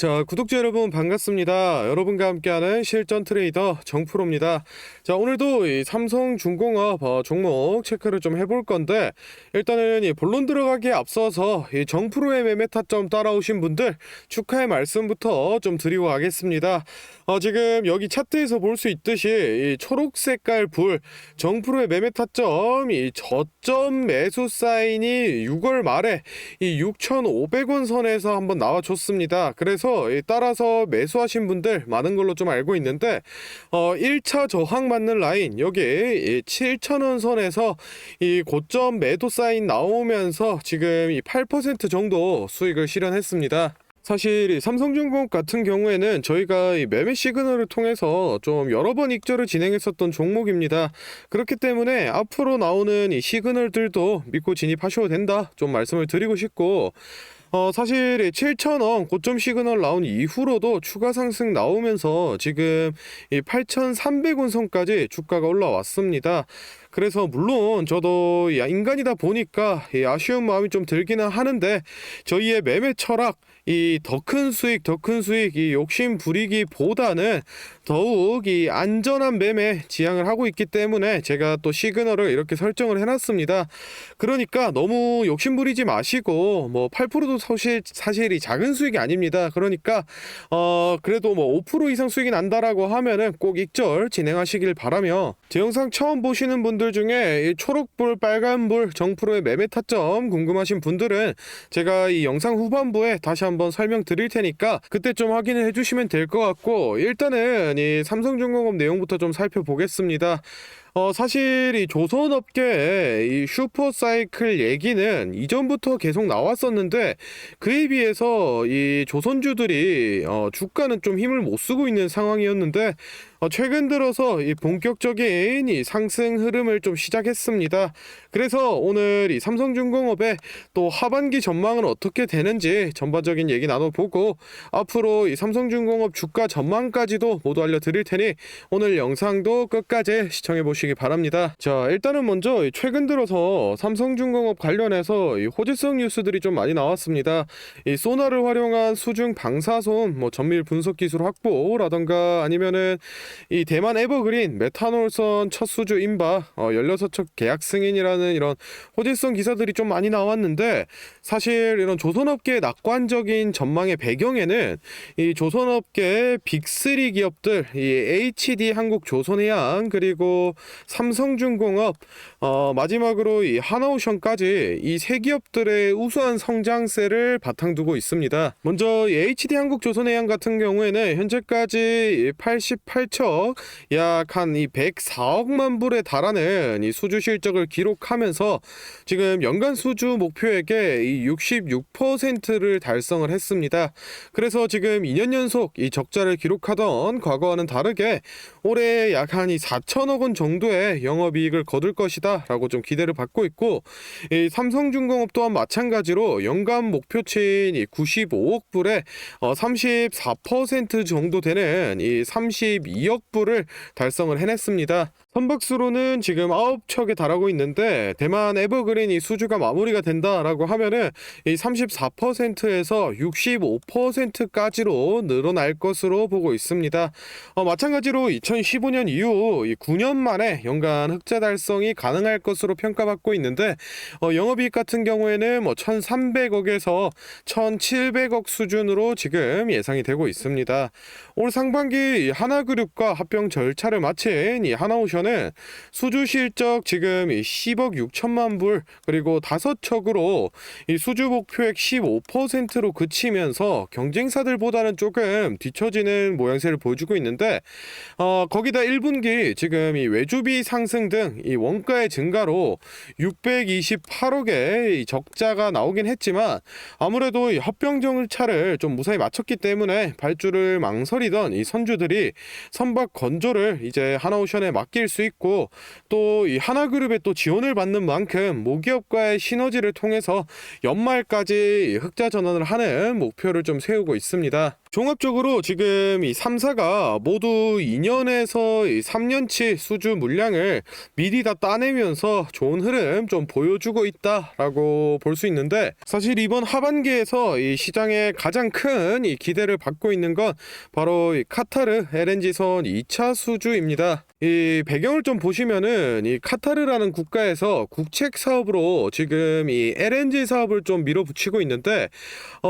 자, 구독자 여러분 반갑습니다. 여러분과 함께하는 실전 트레이더 정프로입니다. 자, 오늘도 이 삼성중공업 종목 체크를 좀 해볼 건데, 일단은 이 본론 들어가기에 앞서서 이 정프로의 매매 타점 따라오신 분들 축하의 말씀부터 좀 드리고 가겠습니다. 지금 여기 차트에서 볼 수 있듯이 이 초록 색깔 불 정프로의 매매 타점 이 저점 매수 사인이 6월 말에 이 6,500원 선에서 한번 나와줬습니다. 그래서 따라서 매수하신 분들 많은 걸로 좀 알고 있는데 1차 저항 맞는 라인 여기 7,000원 선에서 이 고점 매도 사인 나오면서 지금 이 8% 정도 수익을 실현했습니다. 사실 이 삼성중공업 같은 경우에는 저희가 이 매매 시그널을 통해서 좀 여러 번 익절을 진행했었던 종목입니다. 그렇기 때문에 앞으로 나오는 이 시그널들도 믿고 진입하셔도 된다 좀 말씀을 드리고 싶고, 사실 7,000원 고점 시그널 나온 이후로도 추가 상승 나오면서 지금 이 8,300원 선까지 주가가 올라왔습니다. 그래서 물론 저도 인간이다 보니까 아쉬운 마음이 좀 들기는 하는데, 저희의 매매 철학 이 더 큰 수익 이 욕심 부리기보다는 더욱 이 안전한 매매 지향을 하고 있기 때문에 제가 또 시그널을 이렇게 설정을 해놨습니다. 그러니까 너무 욕심 부리지 마시고, 뭐 8%도 사실 이 작은 수익이 아닙니다. 그러니까 그래도 뭐 5% 이상 수익이 난다라고 하면은 꼭 익절 진행하시길 바라며, 제 영상 처음 보시는 분들 중에 이 초록불 빨간불 정프로의 매매 타점 궁금하신 분들은 제가 이 영상 후반부에 다시 한번 설명드릴 테니까 그때 좀 확인을 해주시면 될 것 같고, 일단은 이 삼성중공업 내용부터 좀 살펴보겠습니다. 사실 이 조선업계의 이 슈퍼사이클 얘기는 이전부터 계속 나왔었는데, 그에 비해서 이 조선주들이 주가는 좀 힘을 못 쓰고 있는 상황이었는데, 최근 들어서 이 본격적인 이 상승 흐름을 좀 시작했습니다. 그래서 오늘 이 삼성중공업의 또 하반기 전망은 어떻게 되는지 전반적인 얘기 나눠보고, 앞으로 이 삼성중공업 주가 전망까지도 모두 알려드릴 테니 오늘 영상도 끝까지 시청해보시기 바랍니다. 자, 일단은 먼저 최근 들어서 삼성중공업 관련해서 이 호재성 뉴스들이 좀 많이 나왔습니다. 이 소나를 활용한 수중 방사선 전밀 분석 기술 확보라던가, 아니면은 이 대만 에버그린 메탄올선 첫 수주 임박 16척 계약 승인이라는 이런 호재성 기사들이 좀 많이 나왔는데, 사실 이런 조선업계의 낙관적인 전망의 배경에는 이 조선업계의 빅3 기업들 이 HD 한국조선해양, 그리고 삼성중공업, 마지막으로 이 하나오션까지 이 세 기업들의 우수한 성장세를 바탕두고 있습니다. 먼저 이 HD 한국조선해양 같은 경우에는 현재까지 88척 약 한 이 104억만 불에 달하는 이 수주 실적을 기록하면서 지금 연간 수주 목표액의 이 66%를 달성을 했습니다. 그래서 지금 2년 연속 이 적자를 기록하던 과거와는 다르게 올해 약 한 이 4천억 원 정도의 영업이익을 거둘 것이다 라고 좀 기대를 받고 있고, 이 삼성중공업 또한 마찬가지로 연간 목표치인 이 95억 불에 34% 정도 되는 이 32억 불을 달성을 해냈습니다. 선박수로는 지금 9척에 달하고 있는데, 대만 에버그린이 수주가 마무리가 된다라고 하면은 이 34%에서 65%까지로 늘어날 것으로 보고 있습니다. 마찬가지로 2015년 이후 이 9년 만에 연간 흑자 달성이 가능할 것으로 평가받고 있는데, 영업이익 같은 경우에는 1,300억에서 1,700억 수준으로 지금 예상이 되고 있습니다. 올 상반기 하나그룹과 합병 절차를 마친 이 하나오션은 수주 실적 지금 10억 6천만 불, 그리고 5척으로 이 수주 목표액 15%로 그치면서 경쟁사들보다는 조금 뒤처지는 모양새를 보여주고 있는데, 거기다 1분기 지금 이 외주비 상승 등 이 원가의 증가로 628억의 이 적자가 나오긴 했지만, 아무래도 이 합병 절차를 좀 무사히 마쳤기 때문에 발주를 망설이던 이 선주들이 선박 건조를 이제 하나오션에 맡길 수 있고, 또 이 하나그룹의 또 지원을 받는 만큼 모기업과의 시너지를 통해서 연말까지 흑자 전환을 하는 목표를 좀 세우고 있습니다. 종합적으로 지금 이 3사가 모두 2년에서 3년치 수주 물량을 미리 다 따내면서 좋은 흐름 좀 보여주고 있다라고 볼 수 있는데, 사실 이번 하반기에서 이 시장에 가장 큰 이 기대를 받고 있는 건 바로 이 카타르 LNG선 2차 수주입니다. 이 배경을 좀 보시면은 이 카타르라는 국가에서 국책 사업으로 지금 이 LNG 사업을 좀 밀어붙이고 있는데,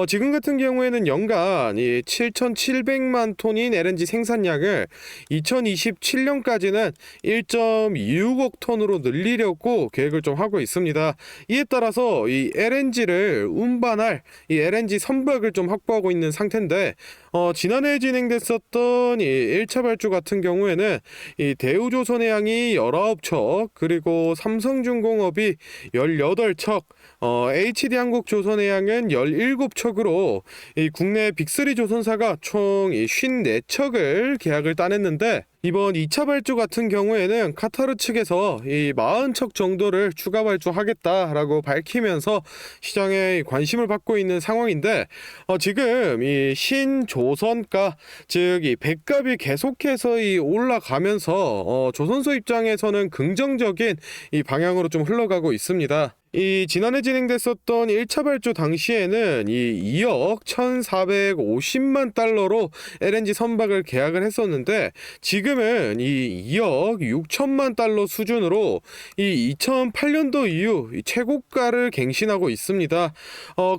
지금 같은 경우에는 연간 이 7,700만 톤인 LNG 생산량을 2027년까지는 1.26억 톤으로 늘리려고 계획을 좀 하고 있습니다. 이에 따라서 이 LNG를 운반할 이 LNG 선박을 좀 확보하고 있는 상태인데, 지난해 진행됐었던 이 1차 발주 같은 경우에는 이 대우조선해양이 19척, 그리고 삼성중공업이 18척, HD한국조선해양은 17척으로 이 국내 빅3 조선사가 총 54척을 계약을 따냈는데, 이번 2차 발주 같은 경우에는 카타르 측에서 이 40척 정도를 추가 발주하겠다라고 밝히면서 시장에 관심을 받고 있는 상황인데, 지금 이 신조선가, 즉 이 백값이 계속해서 이 올라가면서 조선소 입장에서는 긍정적인 이 방향으로 좀 흘러가고 있습니다. 이 지난해 진행됐었던 1차 발주 당시에는 이 2억 1,450만 달러로 LNG 선박을 계약을 했었는데, 지금은 이 2억 6천만 달러 수준으로 이 2008년도 이후 이 최고가를 갱신하고 있습니다.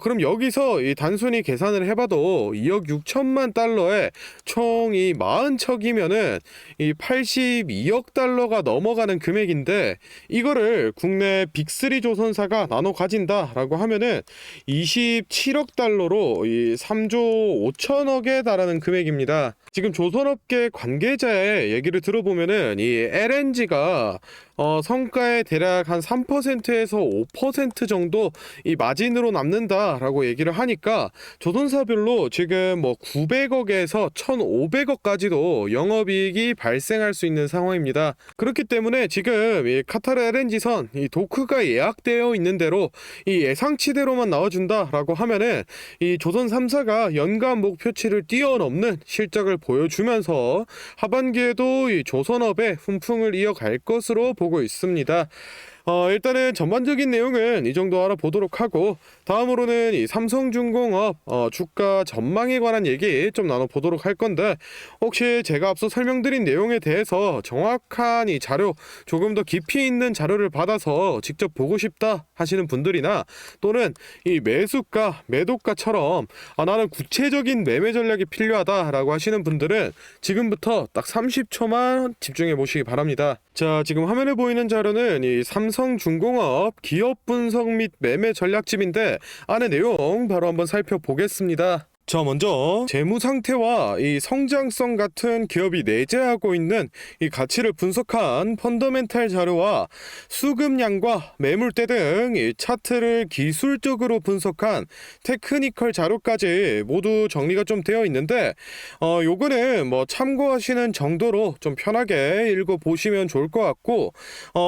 그럼 여기서 이 단순히 계산을 해봐도 2억 6천만 달러에 총 이 40척이면은 이 82억 달러가 넘어가는 금액인데, 이거를 국내 빅3 조선사가 나눠 가진다라고 하면은 27억 달러로 이 3조 5천억에 달하는 금액입니다. 지금 조선업계 관계자의 얘기를 들어보면은 이 LNG가 성과의 대략 한 3%에서 5% 정도 이 마진으로 남는다라고 얘기를 하니까, 조선사별로 지금 뭐 900억에서 1,500억까지도 영업이익이 발생할 수 있는 상황입니다. 그렇기 때문에 지금 이 카타르 LNG선 이 도크가 예약되어 있는 대로 이 예상치대로만 나와준다라고 하면은 이 조선 3사가 연간 목표치를 뛰어넘는 실적을 보여주면서 하반기에도 이 조선업의 훈풍을 이어갈 것으로 보고 있습니다. 일단은 전반적인 내용은 이 정도 알아보도록 하고, 다음으로는 이 삼성중공업 주가 전망에 관한 얘기 좀 나눠보도록 할 건데, 혹시 제가 앞서 설명드린 내용에 대해서 정확한 이 자료, 조금 더 깊이 있는 자료를 받아서 직접 보고 싶다 하시는 분들이나, 또는 이 매수가, 매도가처럼 나는 구체적인 매매 전략이 필요하다라고 하시는 분들은 지금부터 딱 30초만 집중해 보시기 바랍니다. 자, 지금 화면에 보이는 자료는 이 삼성중공업 기업 분석 및 매매 전략집인데, 안의 내용 바로 한번 살펴보겠습니다. 자, 먼저 재무 상태와 이 성장성 같은 기업이 내재하고 있는 이 가치를 분석한 펀더멘탈 자료와 수급량과 매물대 등 이 차트를 기술적으로 분석한 테크니컬 자료까지 모두 정리가 좀 되어 있는데, 요거는 뭐 참고하시는 정도로 좀 편하게 읽어보시면 좋을 것 같고,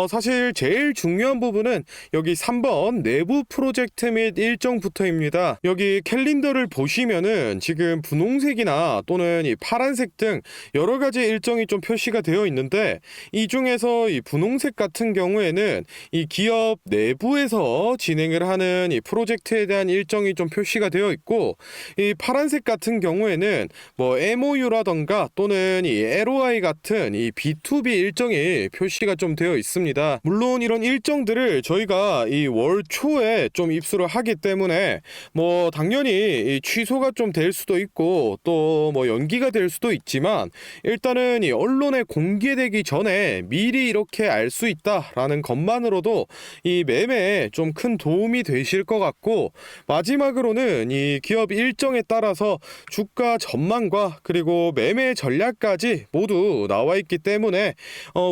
사실 제일 중요한 부분은 여기 3번 내부 프로젝트 및 일정부터입니다. 여기 캘린더를 보시면 지금 분홍색이나 또는 이 파란색 등 여러 가지 일정이 좀 표시가 되어 있는데, 이 중에서 이 분홍색 같은 경우에는 이 기업 내부에서 진행을 하는 이 프로젝트에 대한 일정이 좀 표시가 되어 있고, 이 파란색 같은 경우에는 뭐 MOU라던가 또는 이 LOI 같은 이 B2B 일정이 표시가 좀 되어 있습니다. 물론 이런 일정들을 저희가 이 월 초에 좀 입수를 하기 때문에 뭐 당연히 이 취소가 좀 될 수도 있고 또 뭐 연기가 될 수도 있지만, 일단은 이 언론에 공개되기 전에 미리 이렇게 알 수 있다라는 것만으로도 이 매매에 좀 큰 도움이 되실 것 같고, 마지막으로는 이 기업 일정에 따라서 주가 전망과 그리고 매매 전략까지 모두 나와 있기 때문에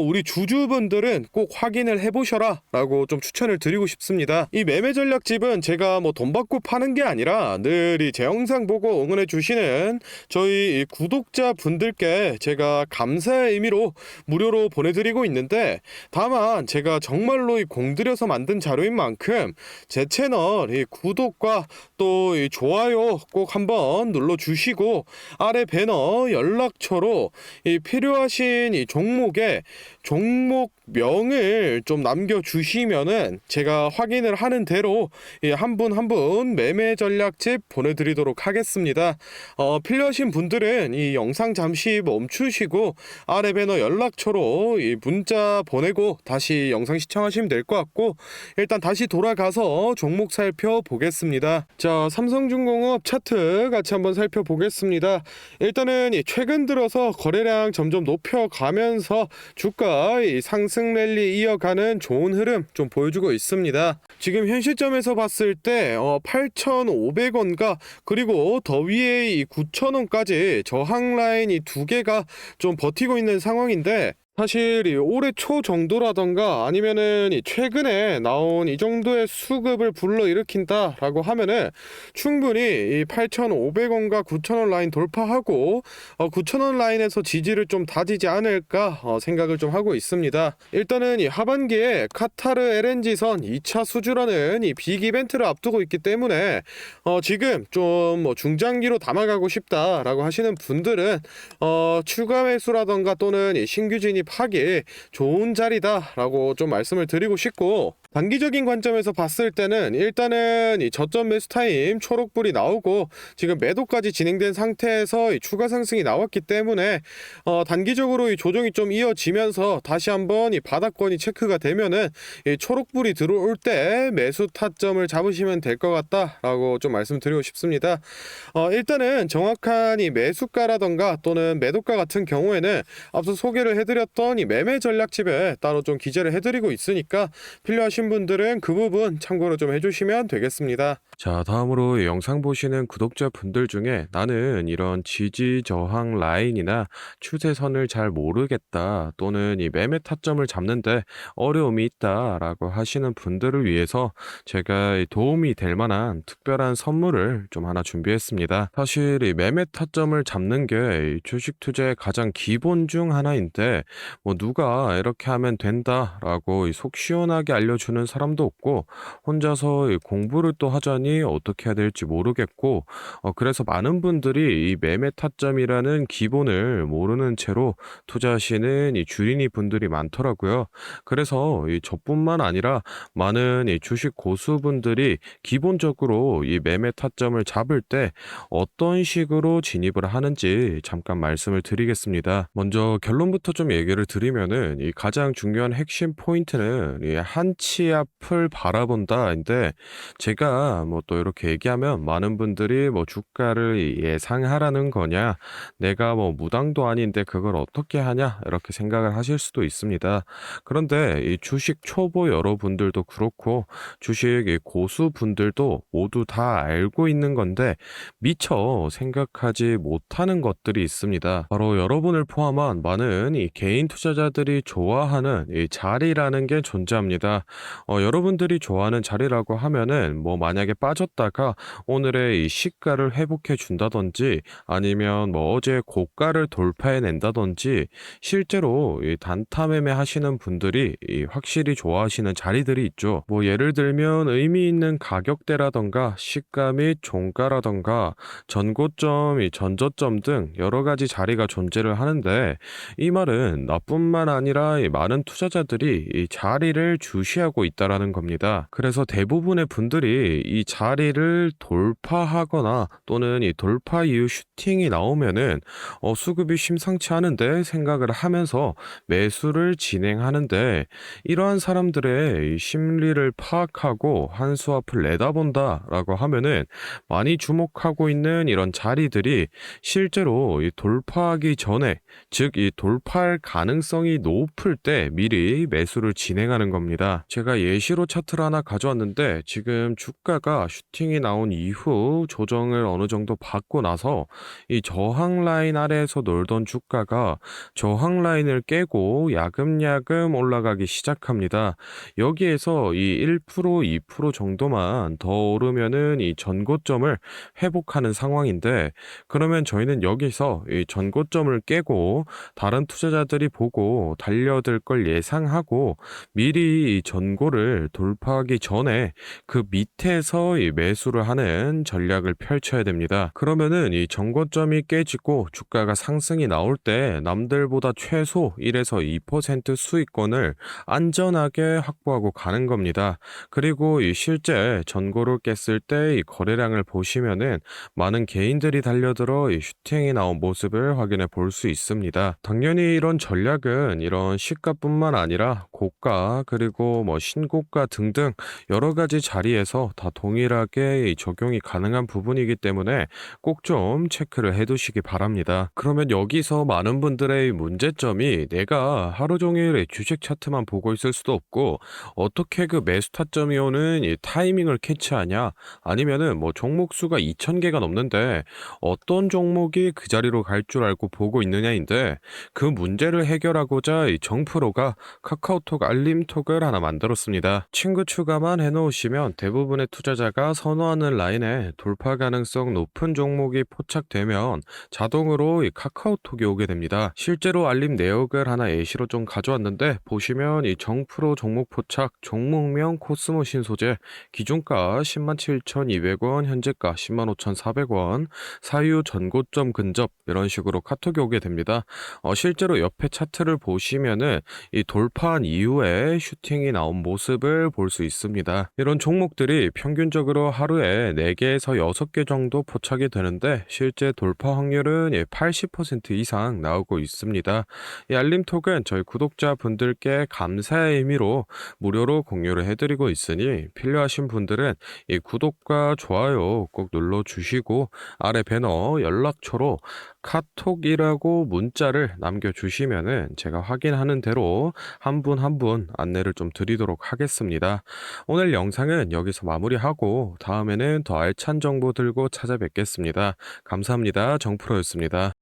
우리 주주분들은 꼭 확인을 해보셔라 라고 좀 추천을 드리고 싶습니다. 이 매매 전략집은 제가 뭐 돈 받고 파는 게 아니라 늘 이 제 영상 지켜보고 응원해 주시는 저희 이 구독자분들께 제가 감사의 의미로 무료로 보내드리고 있는데, 다만 제가 정말로 이 공들여서 만든 자료인 만큼 제 채널 이 구독과 또 이 좋아요 꼭 한번 눌러주시고, 아래 배너 연락처로 이 필요하신 이 종목에 종목명을 좀 남겨주시면은 제가 확인을 하는 대로 한 분 한 분 매매 전략집 보내드리도록 하겠습니다. 필요하신 분들은 이 영상 잠시 멈추시고 아래 배너 연락처로 이 문자 보내고 다시 영상 시청하시면 될 것 같고, 일단 다시 돌아가서 종목 살펴보겠습니다. 자, 삼성중공업 차트 같이 한번 살펴보겠습니다. 일단은 이 최근 들어서 거래량 점점 높여가면서 주가 이 상승 랠리 이어가는 좋은 흐름 좀 보여주고 있습니다. 지금 현 시점에서 봤을 때 8,500원과 그리고 더 위에 이 9,000원까지 저항 라인 이 두 개가 좀 버티고 있는 상황인데, 사실 이 올해 초 정도라던가 아니면은 이 최근에 나온 이 정도의 수급을 불러일으킨다라고 하면은 충분히 이 8,500원과 9,000원 라인 돌파하고 9,000원 라인에서 지지를 좀 다지지 않을까 생각을 좀 하고 있습니다. 일단은 이 하반기에 카타르 LNG선 2차 수주라는 이 빅 이벤트를 앞두고 있기 때문에 지금 좀 뭐 중장기로 담아가고 싶다라고 하시는 분들은 추가 매수라던가 또는 이 신규 진입하기 좋은 자리다라고 좀 말씀을 드리고 싶고, 단기적인 관점에서 봤을 때는 일단은 이 저점 매수 타임 초록불이 나오고 지금 매도까지 진행된 상태에서 이 추가 상승이 나왔기 때문에 단기적으로 이 조정이 좀 이어지면서 다시 한번 이 바닥권이 체크가 되면은 이 초록불이 들어올 때 매수 타점을 잡으시면 될 것 같다라고 좀 말씀드리고 싶습니다. 일단은 정확한 이 매수가라던가 또는 매도가 같은 경우에는 앞서 소개를 해드렸던 이 매매 전략집에 따로 좀 기재를 해드리고 있으니까 필요하신 분들은 그 부분 참고로 좀 해주시면 되겠습니다. 자, 다음으로 영상 보시는 구독자분들 중에 나는 이런 지지 저항 라인이나 추세선을 잘 모르겠다 또는 이 매매 타점을 잡는데 어려움이 있다라고 하시는 분들을 위해서 제가 이 도움이 될 만한 특별한 선물을 좀 하나 준비했습니다. 사실 이 매매 타점을 잡는 게 이 주식 투자의 가장 기본 중 하나인데, 뭐 누가 이렇게 하면 된다라고 속 시원하게 알려주는 사람도 없고, 혼자서 이 공부를 또 하자니 어떻게 해야 될지 모르겠고, 그래서 많은 분들이 이 매매 타점이라는 기본을 모르는 채로 투자하시는 이 주린이 분들이 많더라고요. 그래서 이 저뿐만 아니라 많은 이 주식 고수분들이 기본적으로 이 매매 타점을 잡을 때 어떤 식으로 진입을 하는지 잠깐 말씀을 드리겠습니다. 먼저 결론부터 좀 얘기를 드리면은 이 가장 중요한 핵심 포인트는 이 한치 앞을 바라본다인데, 제가 뭐 또 이렇게 얘기하면 많은 분들이 뭐 주가를 예상하라는 거냐, 내가 뭐 무당도 아닌데 그걸 어떻게 하냐 이렇게 생각을 하실 수도 있습니다. 그런데 이 주식 초보 여러분들도 그렇고 주식 이 고수분들도 모두 다 알고 있는 건데 미처 생각하지 못하는 것들이 있습니다. 바로 여러분을 포함한 많은 이 개인 투자자들이 좋아하는 이 자리라는 게 존재합니다. 여러분들이 좋아하는 자리라고 하면은 뭐 만약에 빠졌다가 오늘의 이 시가를 회복해 준다든지 아니면 뭐 어제 고가를 돌파해 낸다든지, 실제로 이 단타 매매 하시는 분들이 이 확실히 좋아하시는 자리들이 있죠. 뭐 예를 들면 의미 있는 가격대라던가 시가 및 종가라던가 전고점, 이 전저점 등 여러 가지 자리가 존재를 하는데, 이 말은 나뿐만 아니라 이 많은 투자자들이 이 자리를 주시하고 있다라는 겁니다. 그래서 대부분의 분들이 이 자리를 돌파하거나 또는 이 돌파 이후 슈팅이 나오면은 수급이 심상치 않은데 생각을 하면서 매수를 진행하는데, 이러한 사람들의 이 심리를 파악하고 한 수 앞을 내다본다라고 하면은 많이 주목하고 있는 이런 자리들이 실제로 이 돌파하기 전에, 즉 이 돌파할 가능성이 높을 때 미리 매수를 진행하는 겁니다. 제가 제가 예시로 차트를 하나 가져왔는데 지금 주가가 슈팅이 나온 이후 조정을 어느 정도 받고 나서 이 저항 라인 아래에서 놀던 주가가 저항 라인을 깨고 야금야금 올라가기 시작합니다. 여기에서 이 1%, 2% 정도만 더 오르면은 이 전고점을 회복하는 상황인데, 그러면 저희는 여기서 이 전고점을 깨고 다른 투자자들이 보고 달려들 걸 예상하고 미리 이 전고를 돌파하기 전에 그 밑에서 이 매수를 하는 전략을 펼쳐야 됩니다. 그러면은 이 전고점이 깨지고 주가가 상승이 나올 때 남들보다 최소 1에서 2% 수익권을 안전하게 확보하고 가는 겁니다. 그리고 이 실제 전고를 깼을 때 이 거래량을 보시면은 많은 개인들이 달려들어 이 슈팅이 나온 모습을 확인해 볼 수 있습니다. 당연히 이런 전략은 이런 시가뿐만 아니라 고가 그리고 뭐 신고가 등등 여러 가지 자리에서 다 동일하게 이 적용이 가능한 부분이기 때문에 꼭 좀 체크를 해 두시기 바랍니다. 그러면 여기서 많은 분들의 문제점이 내가 하루 종일 이 주식 차트만 보고 있을 수도 없고 어떻게 그 매수 타점이 오는 이 타이밍을 캐치하냐, 아니면은 뭐 종목 수가 2,000개가 넘는데 어떤 종목이 그 자리로 갈 줄 알고 보고 있느냐인데, 그 문제를 해결하고자 이 정프로가 카카오톡 알림톡을 하나 만들었습니다. 친구 추가만 해놓으시면 대부분의 투자자가 선호하는 라인에 돌파 가능성 높은 종목이 포착되면 자동으로 이 카카오톡이 오게 됩니다. 실제로 알림 내역을 하나 예시로 좀 가져왔는데, 보시면 이 정프로 종목 포착, 종목명 코스모 신소재, 기준가 107,200원, 현재가 105,400원, 사유 전고점 근접, 이런 식으로 카톡이 오게 됩니다. 실제로 옆에 차트를 보시면은 이 돌파한 이후에 슈팅이 나온 모습을 볼 수 있습니다. 이런 종목들이 평균적으로 하루에 4개에서 6개 정도 포착이 되는데 실제 돌파 확률은 80% 이상 나오고 있습니다. 이 알림톡은 저희 구독자분들께 감사의 의미로 무료로 공유를 해드리고 있으니 필요하신 분들은 이 구독과 좋아요 꼭 눌러주시고 아래 배너 연락처로 카톡이라고 문자를 남겨주시면은 제가 확인하는 대로 한 분 한 분 안내를 좀 드리도록 하겠습니다. 오늘 영상은 여기서 마무리하고 다음에는 더 알찬 정보 들고 찾아뵙겠습니다. 감사합니다. 정프로였습니다.